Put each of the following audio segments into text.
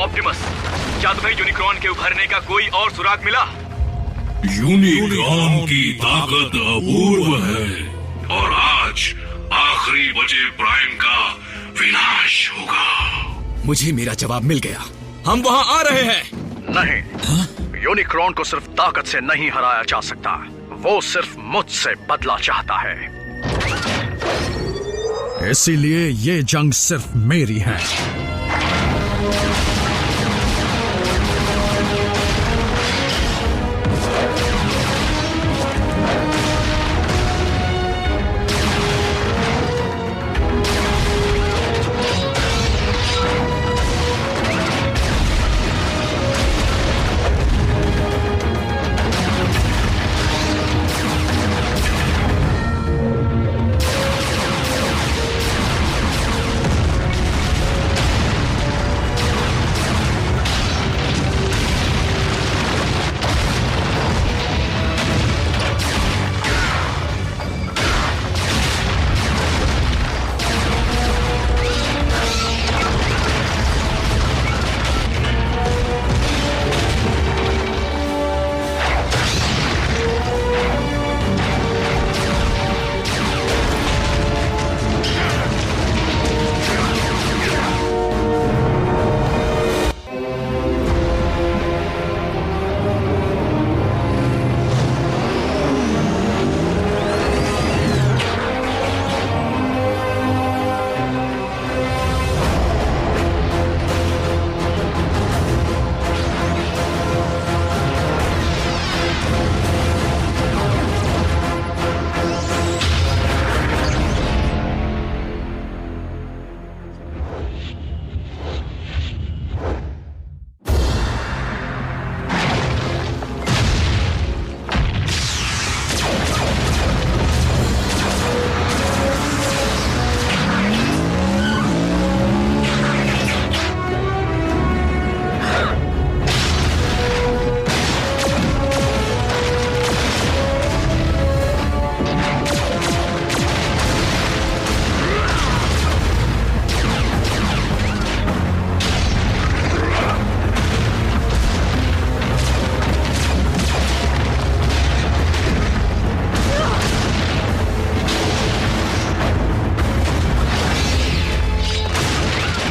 Optimus, क्या तुम्हें Unicorn के उभरने का कोई और सुराग मिला? यूनिक्रॉन की ताकत अपूर्व है और आज आखिरी बचे प्राइम का विनाश होगा। मुझे मेरा जवाब मिल गया। हम वहां आ रहे हैं। नहीं, यूनिक्रॉन को सिर्फ ताकत से नहीं हराया जा सकता, वो सिर्फ मुझसे बदला चाहता है। इसीलिए ये जंग सिर्फ मेरी है।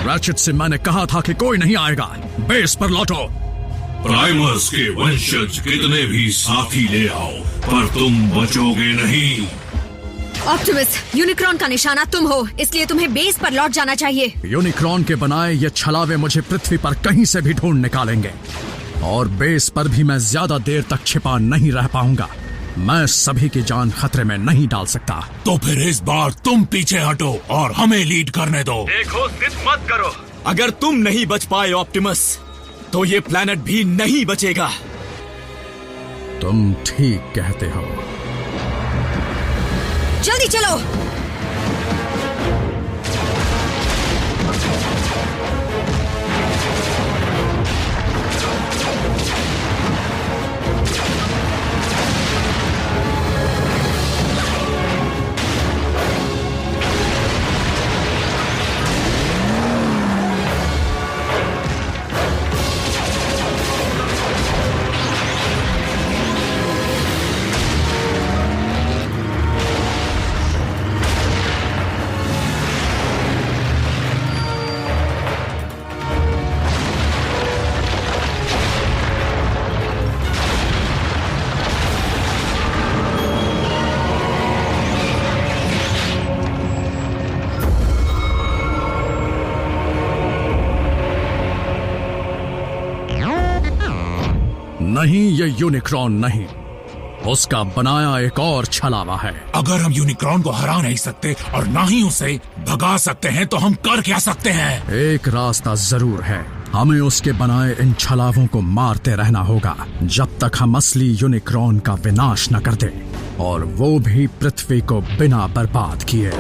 रैचेट से मैंने कहा था कि कोई नहीं आएगा। बेस पर लौटो। प्राइमर्स के वंशज कितने भी साथी ले आओ, पर तुम बचोगे नहीं। ऑप्टिमस, यूनिक्रॉन का निशाना तुम हो, इसलिए तुम्हें बेस पर लौट जाना चाहिए। यूनिक्रॉन के बनाए ये छलावे मुझे पृथ्वी पर कहीं से भी ढूंढ निकालेंगे और बेस पर भी मैं ज्यादा देर तक छिपा नहीं रह पाऊंगा। मैं सभी की जान खतरे में नहीं डाल सकता। तो फिर इस बार तुम पीछे हटो और हमें लीड करने दो। देखो, जिद मत करो। अगर तुम नहीं बच पाए ऑप्टिमस, तो ये प्लेनेट भी नहीं बचेगा। तुम ठीक कहते हो। जल्दी चलो। नहीं, ये यूनिक्रॉन नहीं, उसका बनाया एक और छलावा है। अगर हम यूनिक्रॉन को हरा नहीं सकते और ना ही उसे भगा सकते हैं, तो हम कर क्या सकते हैं? एक रास्ता जरूर है। हमें उसके बनाए इन छलावों को मारते रहना होगा जब तक हम असली यूनिक्रॉन का विनाश न कर दें, और वो भी पृथ्वी को बिना बर्बाद किए।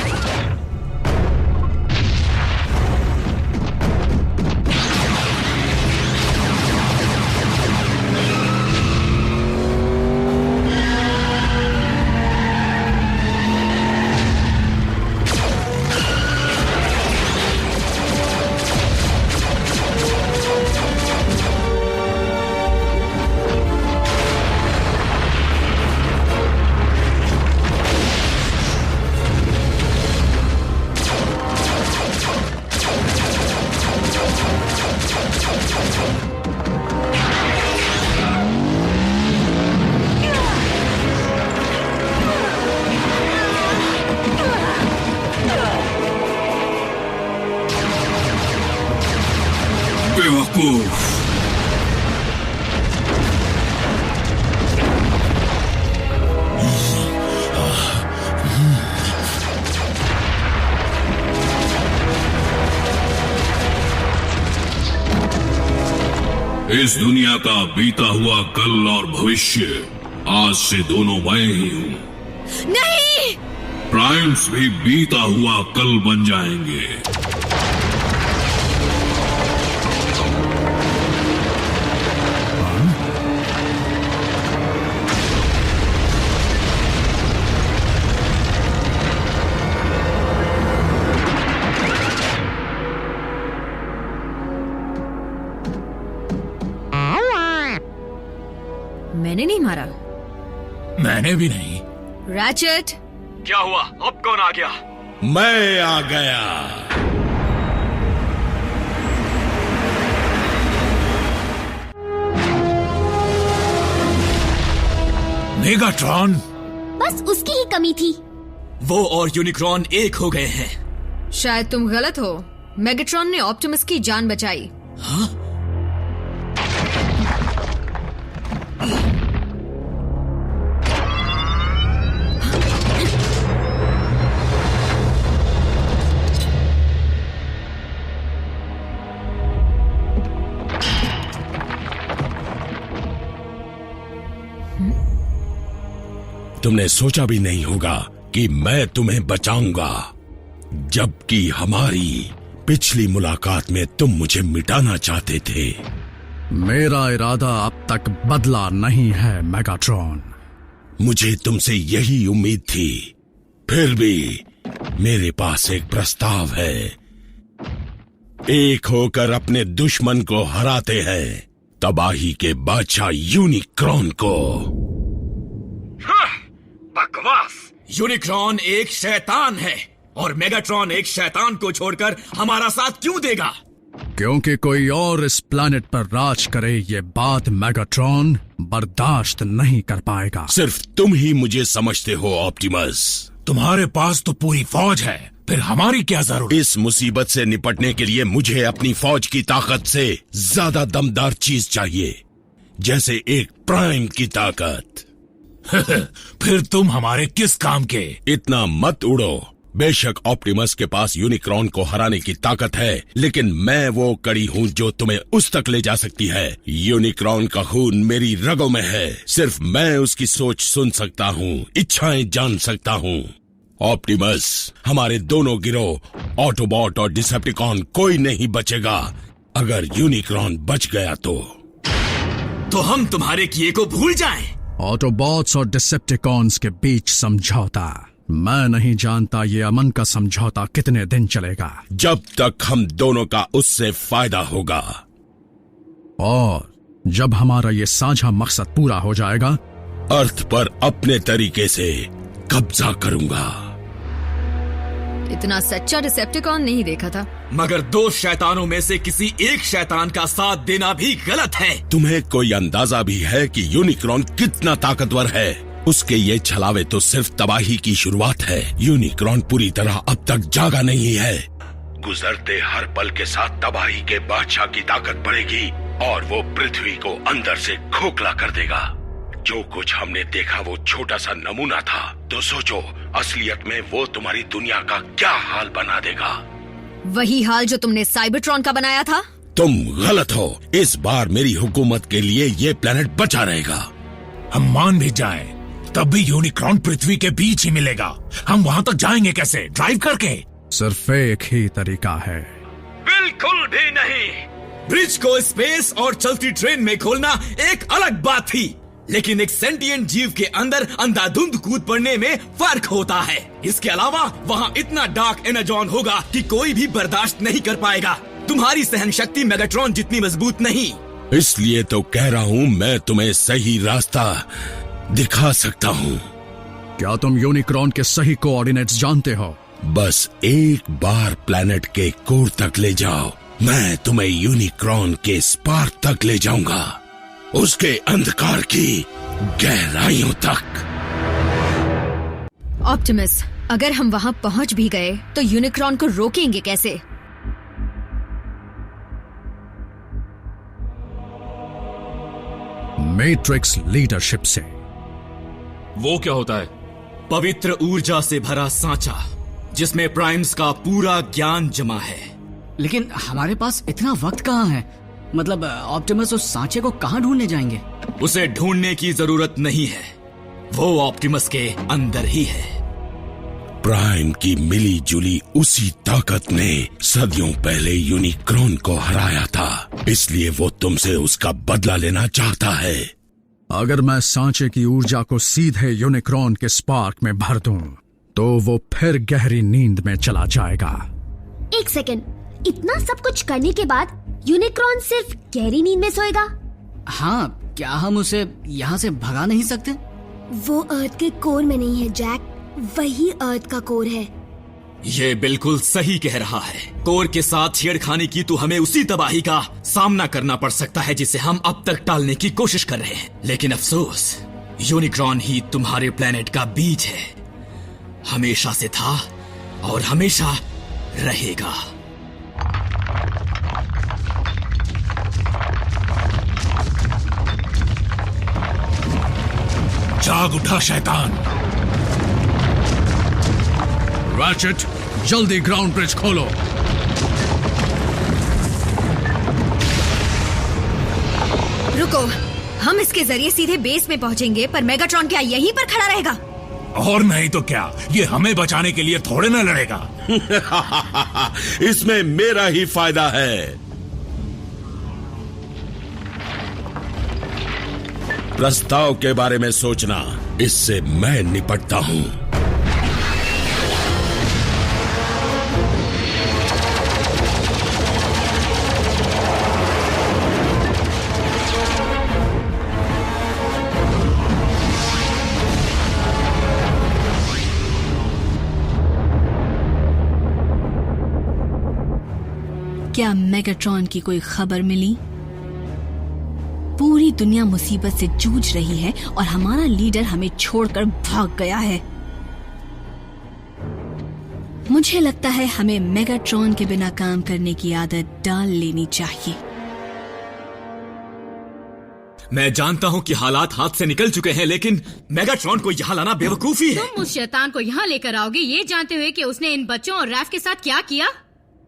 बेवकूफ। इस दुनिया का बीता हुआ कल और भविष्य आज से दोनों मैं ही हूँ। नहीं! प्राइम्स भी बीता हुआ कल बन जाएंगे। मैंने नहीं मारा। मैंने भी नहीं। रैचेट! क्या हुआ? अब कौन आ गया? मैं आ गया। मेगाट्रॉन! बस उसकी ही कमी थी। वो और यूनिक्रॉन एक हो गए हैं। शायद तुम गलत हो। मेगाट्रॉन ने ऑप्टिमस की जान बचाई। हाँ? तुमने सोचा भी नहीं होगा कि मैं तुम्हें बचाऊंगा, जबकि हमारी पिछली मुलाकात में तुम मुझे मिटाना चाहते थे। मेरा इरादा अब तक बदला नहीं है मेगाट्रॉन। मुझे तुमसे यही उम्मीद थी। फिर भी मेरे पास एक प्रस्ताव है। एक होकर अपने दुश्मन को हराते हैं, तबाही के बादशाह यूनिक्रॉन को। बकवास। यूनिक्रॉन एक शैतान है और मेगाट्रॉन एक शैतान को छोड़कर हमारा साथ क्यों देगा? क्योंकि कोई और इस प्लैनेट पर राज करे ये बात मेगाट्रॉन बर्दाश्त नहीं कर पाएगा। सिर्फ तुम ही मुझे समझते हो ऑप्टिमस। तुम्हारे पास तो पूरी फौज है, फिर हमारी क्या जरूरत? इस मुसीबत से निपटने के लिए मुझे अपनी फौज की ताकत से ज्यादा दमदार चीज चाहिए, जैसे एक प्राइम की ताकत। फिर तुम हमारे किस काम के? इतना मत उड़ो। बेशक ऑप्टिमस के पास यूनिक्रॉन को हराने की ताकत है, लेकिन मैं वो कड़ी हूँ जो तुम्हें उस तक ले जा सकती है। यूनिक्रॉन का खून मेरी रगों में है। सिर्फ मैं उसकी सोच सुन सकता हूँ, इच्छाएं जान सकता हूँ। ऑप्टिमस, हमारे दोनों गिरोह ऑटोबॉट और डिसेप्टिकॉन कोई नहीं बचेगा। अगर यूनिक्रॉन बच गया तो हम तुम्हारे किए को भूल जाएं। ऑटोबॉट्स और डिसेप्टिकॉन्स के बीच समझौता। मैं नहीं जानता ये अमन का समझौता कितने दिन चलेगा। जब तक हम दोनों का उससे फायदा होगा। और जब हमारा ये साझा मकसद पूरा हो जाएगा, अर्थ पर अपने तरीके से कब्जा करूंगा। इतना सच्चा डिसेप्टिकॉन नहीं देखा था। मगर दो शैतानों में से किसी एक शैतान का साथ देना भी गलत है। तुम्हें कोई अंदाजा भी है कि यूनिक्रॉन कितना ताकतवर है? उसके ये छलावे तो सिर्फ तबाही की शुरुआत है। यूनिक्रॉन पूरी तरह अब तक जागा नहीं है। गुजरते हर पल के साथ तबाही के बादशाह की ताकत बढ़ेगी और वो पृथ्वी को अंदर से खोखला कर देगा। जो कुछ हमने देखा वो छोटा सा नमूना था, तो सोचो असलियत में वो तुम्हारी दुनिया का क्या हाल बना देगा। वही हाल जो तुमने साइबरट्रॉन का बनाया था। तुम गलत हो। इस बार मेरी हुकूमत के लिए ये प्लेनेट बचा रहेगा। हम मान भी जाएं, तब भी यूनिक्रॉन पृथ्वी के बीच ही मिलेगा। हम वहाँ तक जाएंगे कैसे? ड्राइव करके? सिर्फ एक ही तरीका है। बिल्कुल भी नहीं। ब्रिज को स्पेस और चलती ट्रेन में खोलना एक अलग बात थी, लेकिन एक सेंटिएंट जीव के अंदर अंधाधुंध कूद पड़ने में फर्क होता है। इसके अलावा वहाँ इतना डार्क एनर्जॉन होगा कि कोई भी बर्दाश्त नहीं कर पाएगा। तुम्हारी सहन शक्ति मेगाट्रॉन जितनी मजबूत नहीं। इसलिए तो कह रहा हूँ मैं तुम्हें सही रास्ता दिखा सकता हूँ। क्या तुम यूनिक्रॉन के सही कोऑर्डिनेट्स जानते हो? बस एक बार प्लेनेट के कोर तक ले जाओ, मैं तुम्हें यूनिक्रॉन के स्पार्क तक ले जाऊंगा, उसके अंधकार की गहराइयों तक। ऑप्टिमस, अगर हम वहाँ पहुँच भी गए तो यूनिक्रॉन को रोकेंगे कैसे? मैट्रिक्स लीडरशिप से। वो क्या होता है? पवित्र ऊर्जा से भरा सांचा जिसमें प्राइम्स का पूरा ज्ञान जमा है। लेकिन हमारे पास इतना वक्त कहाँ है? मतलब ऑप्टिमस उस सांचे को कहाँ ढूंढने जाएंगे? उसे ढूंढने की जरूरत नहीं है, वो ऑप्टिमस के अंदर ही है। प्राइम की मिली जुली उसी ताकत ने सदियों पहले यूनिक्रॉन को हराया था, इसलिए वो तुमसे उसका बदला लेना चाहता है। अगर मैं सांचे की ऊर्जा को सीधे यूनिक्रॉन के स्पार्क में भर दूं, तो वो फिर गहरी नींद में चला जाएगा। एक सेकंड, इतना सब कुछ करने के बाद यूनिक्रॉन सिर्फ गहरी नींद में सोएगा? हाँ, क्या हम उसे यहाँ से भगा नहीं सकते? वो अर्थ के कोर में नहीं है जैक, वही अर्थ का कोर है। ये बिल्कुल सही कह रहा है। कोर के साथ छेड़खानी की तो हमें उसी तबाही का सामना करना पड़ सकता है जिसे हम अब तक टालने की कोशिश कर रहे हैं। लेकिन अफसोस, यूनिक्रॉन ही तुम्हारे प्लेनेट का बीज है, हमेशा से था और हमेशा रहेगा। जाग उठा शैतान। रैचेट, जल्दी ग्राउंड ब्रिज खोलो। रुको, हम इसके जरिए सीधे बेस में पहुंचेंगे, पर मेगाट्रॉन क्या यहीं पर खड़ा रहेगा? और नहीं तो क्या, ये हमें बचाने के लिए थोड़े ना लड़ेगा। इसमें मेरा ही फायदा है। प्रस्ताव के बारे में सोचना, इससे मैं निपटता हूं। क्या मेगाट्रॉन की कोई खबर मिली? पूरी दुनिया मुसीबत से जूझ रही है और हमारा लीडर हमें छोड़कर भाग गया है। मुझे लगता है हमें मेगाट्रॉन के बिना काम करने की आदत डाल लेनी चाहिए। मैं जानता हूं कि हालात हाथ से निकल चुके हैं, लेकिन मेगाट्रॉन को यहाँ लाना बेवकूफी है। तुम उस शैतान को यहाँ लेकर आओगे ये जानते हुए कि उसने इन बच्चों और रैफ के साथ क्या किया?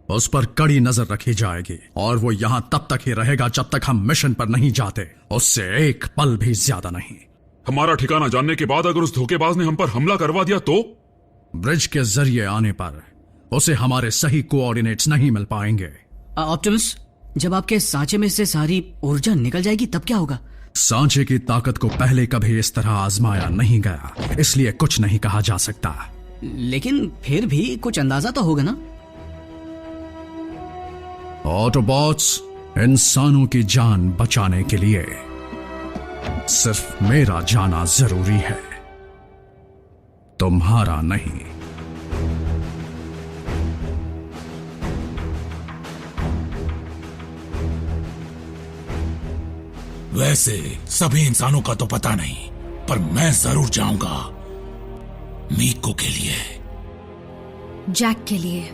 उस पर कड़ी नजर रखी जाएगी और वो यहाँ तब तक ही रहेगा जब तक हम मिशन पर नहीं जाते, उससे एक पल भी ज्यादा नहीं। हमारा ठिकाना जानने के बाद अगर उस धोखेबाज ने हम पर हमला करवा दिया तो? ब्रिज के जरिए आने पर उसे हमारे सही कोऑर्डिनेट्स नहीं मिल पाएंगे। ऑप्टिमस, जब आपके सांचे में से सारी ऊर्जा निकल जाएगी तब क्या होगा? सांचे की ताकत को पहले कभी इस तरह आजमाया नहीं गया, इसलिए कुछ नहीं कहा जा सकता। लेकिन फिर भी कुछ अंदाजा तो होगा ना? ऑटोबॉट्स, इंसानों की जान बचाने के लिए सिर्फ मेरा जाना जरूरी है, तुम्हारा नहीं। वैसे सभी इंसानों का तो पता नहीं, पर मैं जरूर जाऊंगा मीको के लिए। जैक के लिए।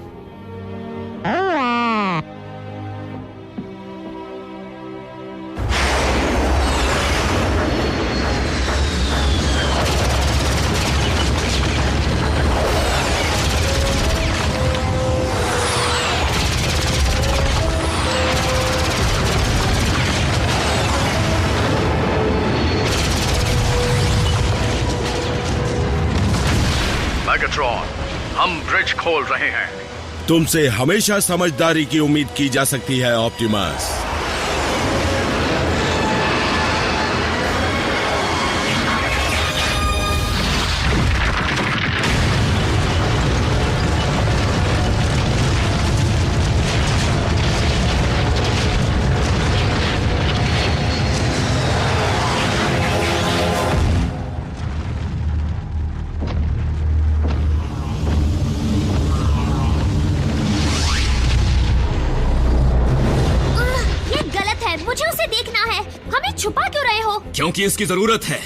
मेगाट्रॉन, हम ब्रिज खोल रहे हैं। तुमसे हमेशा समझदारी की उम्मीद की जा सकती है ऑप्टिमस। छुपा क्यों रहे हो? क्योंकि इसकी जरूरत है।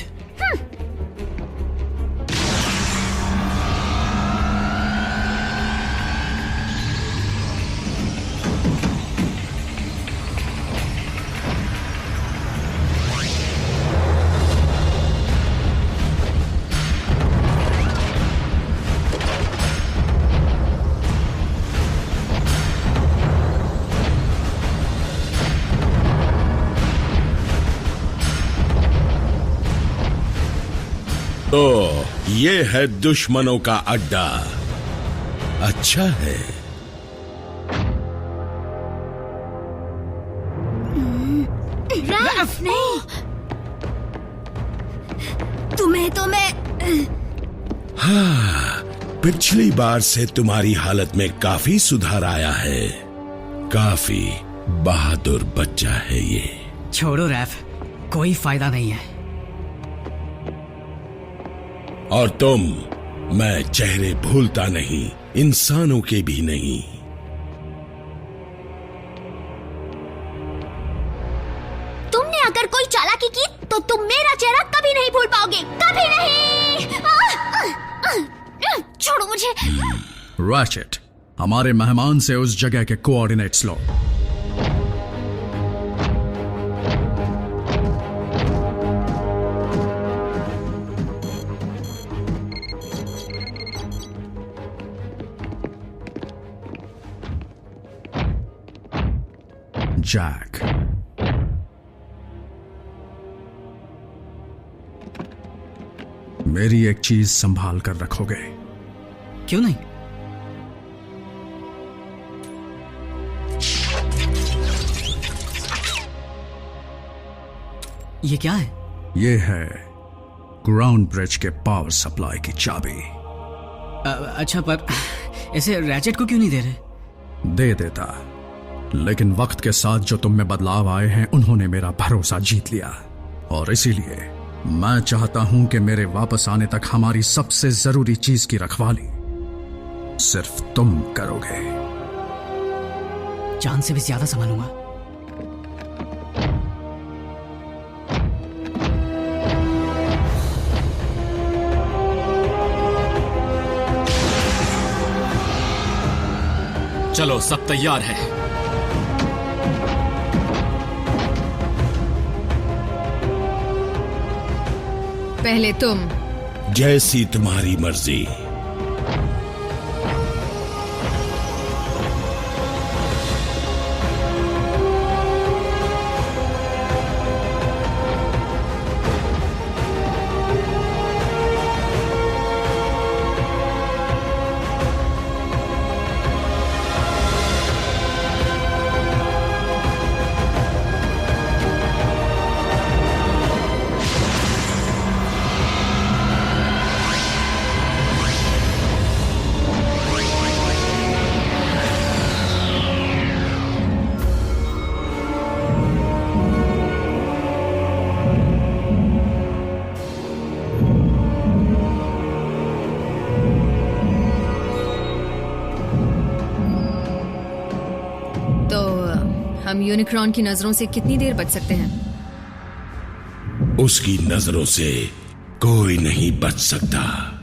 तो ये है दुश्मनों का अड्डा। अच्छा है। रैफ नहीं, तुम्हें तो मैं हाँ, पिछली बार से तुम्हारी हालत में काफी सुधार आया है। काफी बहादुर बच्चा है ये। छोड़ो रैफ, कोई फायदा नहीं है। और तुम, मैं चेहरे भूलता नहीं, इंसानों के भी नहीं। तुमने अगर कोई चालाकी की तो तुम मेरा चेहरा कभी नहीं भूल पाओगे, कभी नहीं। छोड़ो मुझे। रैचेट, हमारे मेहमान से उस जगह के कोऑर्डिनेट्स लो। जैक, मेरी एक चीज संभाल कर रखोगे? क्यों नहीं? ये क्या है? ये है ग्राउंड ब्रिज के पावर सप्लाई की चाबी। अच्छा, पर इसे रैचेट को क्यों नहीं दे रहे? दे देता, लेकिन वक्त के साथ जो तुम में बदलाव आए हैं उन्होंने मेरा भरोसा जीत लिया, और इसीलिए मैं चाहता हूं कि मेरे वापस आने तक हमारी सबसे जरूरी चीज की रखवाली सिर्फ तुम करोगे। जान से भी ज्यादा संभालूंगा। चलो, सब तैयार है। पहले तुम। जैसी तुम्हारी मर्जी। हम यूनिक्रॉन की नजरों से कितनी देर बच सकते हैं? उसकी नजरों से कोई नहीं बच सकता।